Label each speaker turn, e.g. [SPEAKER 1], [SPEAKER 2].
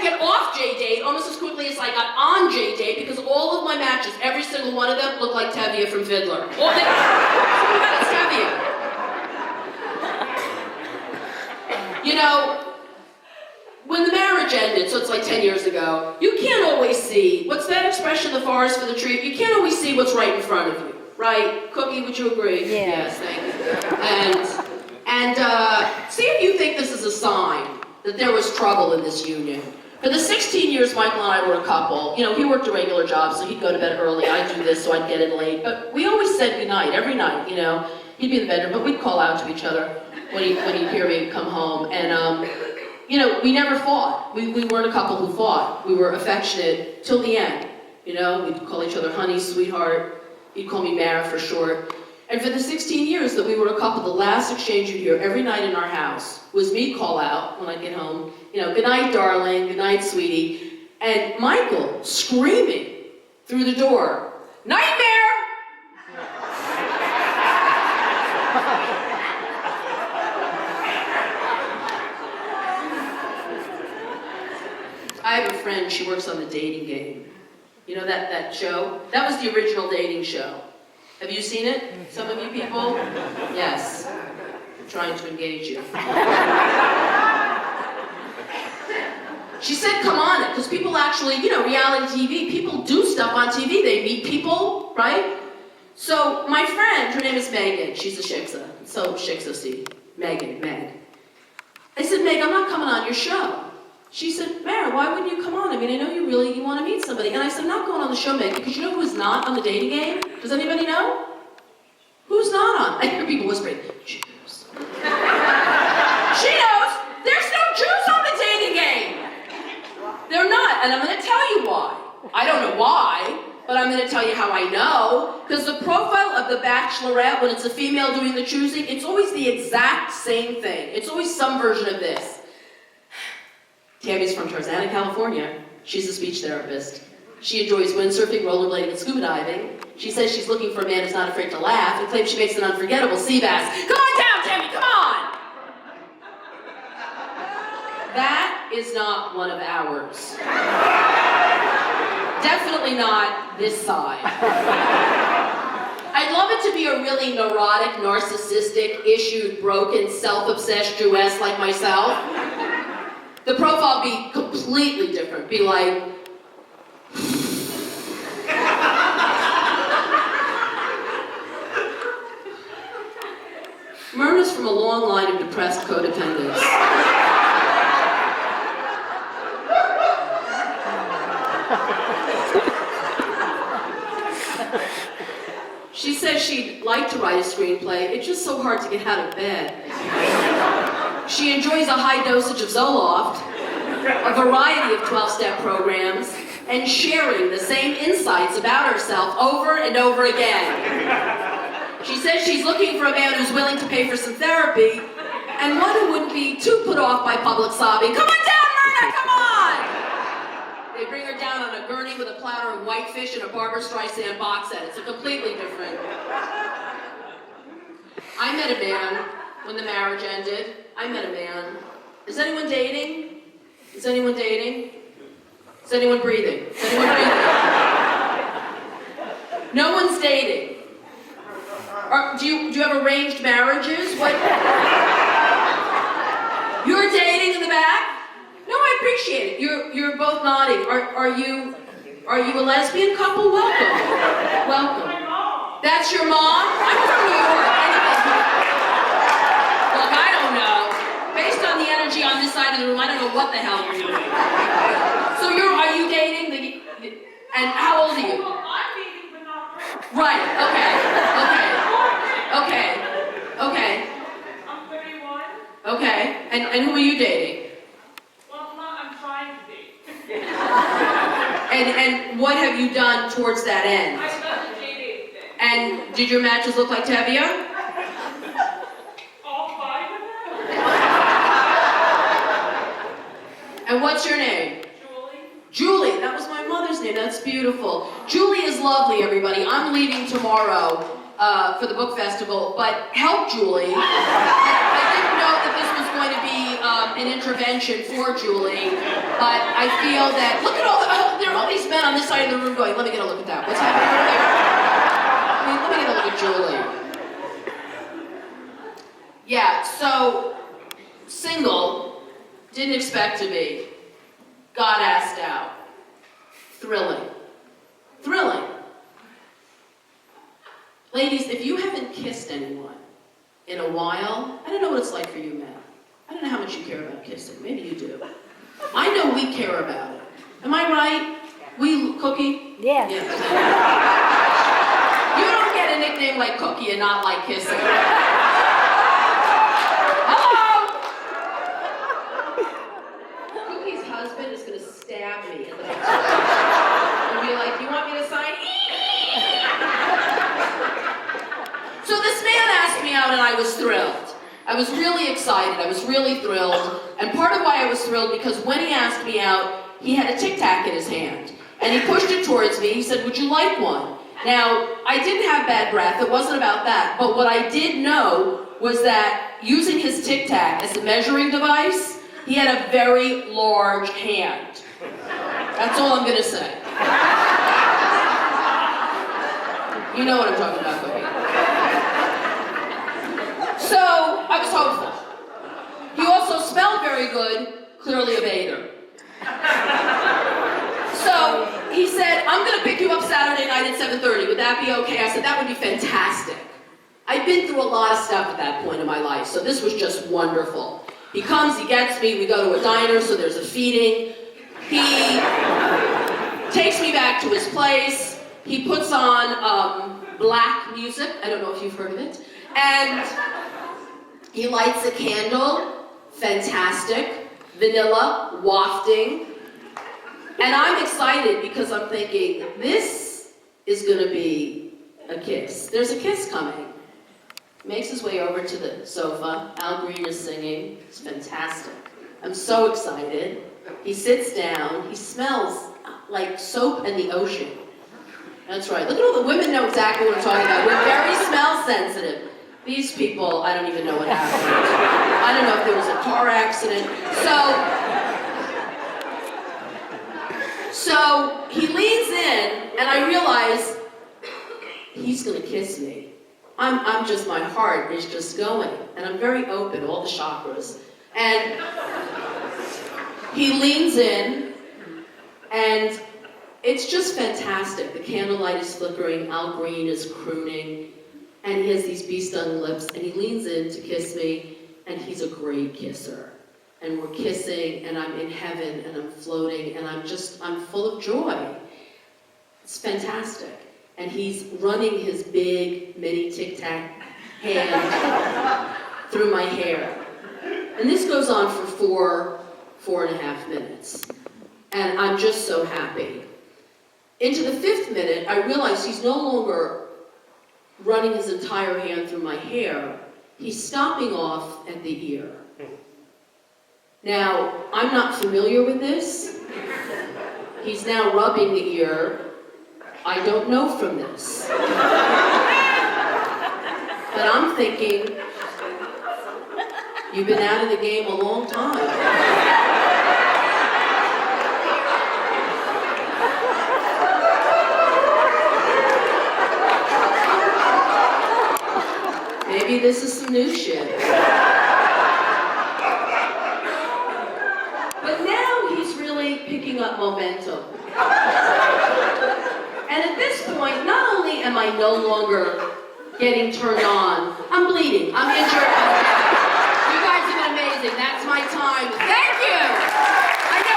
[SPEAKER 1] to get off J-Date almost as quickly as I got on J-Date because all of my matches, every single one of them, looked like Tevye from Fiddler. All they, it's Tevye. You know, when the marriage ended, so it's like 10 years ago, you can't always see, what's that expression, the forest for the tree? You can't always see what's right in front of you, right? Cookie, would you agree?
[SPEAKER 2] Yeah.
[SPEAKER 1] Yes, thank you. And see if you think this is a sign that there was trouble in this union. For the 16 years Michael and I were a couple, you know, he worked a regular job, so he'd go to bed early, I'd do this, so I'd get in late, but we always said goodnight, every night, you know. He'd be in the bedroom, but we'd call out to each other when he'd hear me come home, and you know, we never fought. We weren't a couple who fought. We were affectionate till the end. You know, we'd call each other honey, sweetheart. He'd call me Mara for short. And for the 16 years that we were a couple, the last exchange you'd hear every night in our house was me call out when I'd get home, you know, good night, darling, good night, sweetie. And Michael screaming through the door, nightmare! I have a friend, she works on The Dating Game. You know that show? That was the original dating show. Have you seen it? Some of you people? Yes. I'm trying to engage you. She said come on it, because people actually, you know, reality TV, people do stuff on TV. They meet people, right? So my friend, her name is Megan. She's a shiksa. So shiksa-see. Meg. I said, Meg, I'm not coming on your show. She said, Mara, why wouldn't you come on? I mean, I know you want to meet somebody. And I said, I'm not going on the show, Meg, because you know who's not on The Dating Game? Does anybody know? Who's not on? I hear people whispering, Jews. She knows. There's no Jews on The Dating Game. They're not, and I'm going to tell you why. I don't know why, but I'm going to tell you how I know. Because the profile of the Bachelorette, when it's a female doing the choosing, it's always the exact same thing. It's always some version of this. Tammy's from Tarzana, California. She's a speech therapist. She enjoys windsurfing, rollerblading, and scuba diving. She says she's looking for a man who's not afraid to laugh and claims she makes an unforgettable sea bass. Come on down, Tammy, come on! That is not one of ours. Definitely not this side. I'd love it to be a really neurotic, narcissistic, issued, broken, self-obsessed Jewess like myself. The profile be completely different. Be like, Myrna's from a long line of depressed codependents. She says she'd like to write a screenplay. It's just so hard to get out of bed. She enjoys a high dosage of Zoloft, a variety of 12-step programs, and sharing the same insights about herself over and over again. She says she's looking for a man who's willing to pay for some therapy, and one who wouldn't be too put off by public sobbing. Come on down, Myrna, come on! They bring her down on a gurney with a platter of whitefish and a Barbra Streisand box set. It's a completely different. I met a man when the marriage ended. I met a man. Is anyone dating? Is anyone dating? Is anyone breathing? Is anyone breathing? No one's dating. Do you have arranged marriages? What? You're dating in the back? No, I appreciate it. You're both nodding. Are you a lesbian couple? Welcome. Welcome. That's your mom? I'm from New York. Look, I don't know. Based on the energy on this side of the room, I don't know what the hell you're doing. So are you dating? And how old are you?
[SPEAKER 3] Well, I'm dating, but not her.
[SPEAKER 1] Right, okay.
[SPEAKER 3] I'm 31.
[SPEAKER 1] Okay, and who are you dating?
[SPEAKER 3] Well, I'm trying to date.
[SPEAKER 1] And what have you done towards that end?
[SPEAKER 3] I love the dating thing.
[SPEAKER 1] And did your matches look like Tevye?
[SPEAKER 3] All 5 of them?
[SPEAKER 1] And what's your name?
[SPEAKER 3] Julie.
[SPEAKER 1] Julie, that was my mother's name. That's beautiful. Julie is lovely, everybody. I'm leaving tomorrow for the book festival, but help Julie. I didn't know that this was going to be an intervention for Julie, but I feel that, look at there are all these men on this side of the room going, let me get a look at that. What's happening over there? I mean, let me get a look at Julie. Yeah, so, single, didn't expect to be, got asked out. Thrilling. Thrilling. Ladies, if you haven't kissed anyone in a while, I don't know what it's like for you men. I don't know how much you care about kissing. Maybe you do. I know we care about it. Am I right? We, Cookie?
[SPEAKER 2] Yes.
[SPEAKER 1] Yeah. You don't get a nickname like Cookie and not like kissing. Hello? Cookie's husband is going to stab me in the next and be like, you want me to sign? So this man asked me out and I was thrilled. I was really excited, I was really thrilled. And part of why I was thrilled because when he asked me out, he had a Tic Tac in his hand. And he pushed it towards me, he said, would you like one? Now, I didn't have bad breath, it wasn't about that. But what I did know was that using his Tic Tac as a measuring device, he had a very large hand. That's all I'm gonna say. You know what I'm talking about, Cookie. So, I was hopeful. He also smelled very good, clearly a bather. So, he said, I'm gonna pick you up Saturday night at 7:30, would that be okay? I said, that would be fantastic. I'd been through a lot of stuff at that point in my life, so this was just wonderful. He comes, he gets me, we go to a diner, so there's a feeding. He takes me back to his place, he puts on black music, I don't know if you've heard of it, and he lights a candle, fantastic, vanilla, wafting, and I'm excited because I'm thinking, this is gonna be a kiss. There's a kiss coming. Makes his way over to the sofa, Al Green is singing, it's fantastic. I'm so excited. He sits down, he smells like soap and the ocean. That's right, look at all the women know exactly what I'm talking about. We're very smell sensitive. These people, I don't even know what happened. I don't know if there was a car accident. So he leans in, and I realize he's gonna kiss me. I'm just, my heart is just going, and I'm very open, all the chakras. And he leans in, and it's just fantastic. The candlelight is flickering, Al Green is crooning, and he has these bee-stung lips, and he leans in to kiss me, and he's a great kisser. And we're kissing, and I'm in heaven, and I'm floating, and I'm full of joy. It's fantastic. And he's running his big mini Tic Tac hand through my hair. And this goes on for 4.5 minutes. And I'm just so happy. Into the 5th minute, I realize he's no longer running his entire hand through my hair. He's stopping off at the ear. Now, I'm not familiar with this. He's now rubbing the ear. I don't know from this. But I'm thinking, you've been out of the game a long time. Maybe this is some new shit. But now he's really picking up momentum. And at this point, not only am I no longer getting turned on, I'm bleeding, I'm injured,